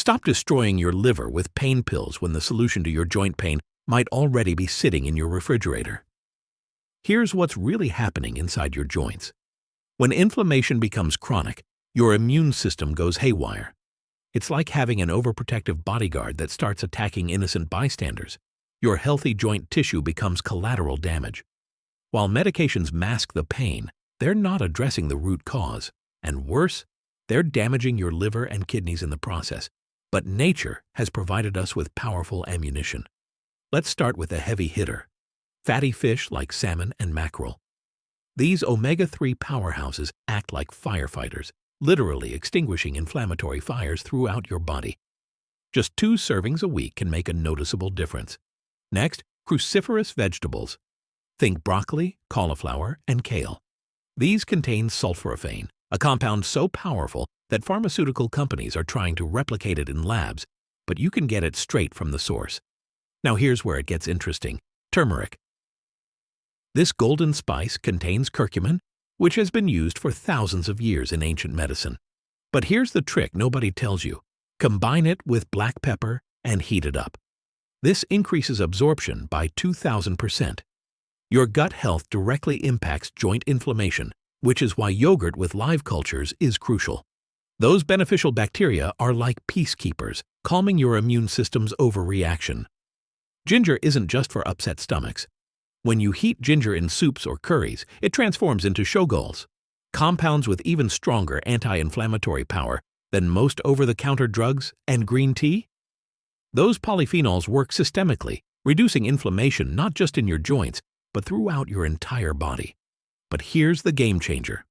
Stop destroying your liver with pain pills when the solution to your joint pain might already be sitting in your refrigerator. Here's what's really happening inside your joints. When inflammation becomes chronic, your immune system goes haywire. It's like having an overprotective bodyguard that starts attacking innocent bystanders. Your healthy joint tissue becomes collateral damage. While medications mask the pain, they're not addressing the root cause. And worse, they're damaging your liver and kidneys in the process. But nature has provided us with powerful ammunition. Let's start with a heavy hitter: fatty fish like salmon and mackerel. These omega-3 powerhouses act like firefighters, literally extinguishing inflammatory fires throughout your body. Just 2 servings a week can make a noticeable difference. Next, cruciferous vegetables. Think broccoli, cauliflower, and kale. These contain sulforaphane, a compound so powerful that pharmaceutical companies are trying to replicate it in labs, but you can get it straight from the source. Now here's where it gets interesting: turmeric. This golden spice contains curcumin, which has been used for thousands of years in ancient medicine. But here's the trick nobody tells you: combine it with black pepper and heat it up. This increases absorption by 2,000%. Your gut health directly impacts joint inflammation, which is why yogurt with live cultures is crucial. Those beneficial bacteria are like peacekeepers, calming your immune system's overreaction. Ginger isn't just for upset stomachs. When you heat ginger in soups or curries, it transforms into shogols, compounds with even stronger anti-inflammatory power than most over-the-counter drugs and green tea. Those polyphenols work systemically, reducing inflammation not just in your joints, but throughout your entire body. But here's the game changer.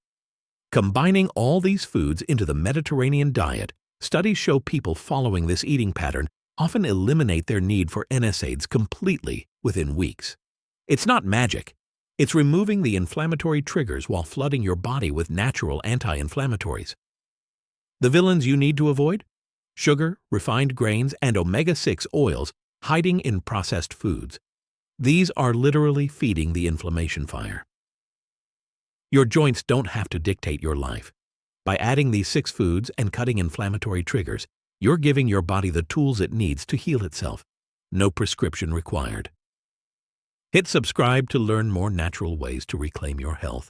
Combining all these foods into the Mediterranean diet, studies show people following this eating pattern often eliminate their need for NSAIDs completely within weeks. It's not magic. It's removing the inflammatory triggers while flooding your body with natural anti-inflammatories. The villains you need to avoid? Sugar, refined grains, and omega-6 oils hiding in processed foods. These are literally feeding the inflammation fire. Your joints don't have to dictate your life. By adding these 6 foods and cutting inflammatory triggers, you're giving your body the tools it needs to heal itself. No prescription required. Hit subscribe to learn more natural ways to reclaim your health.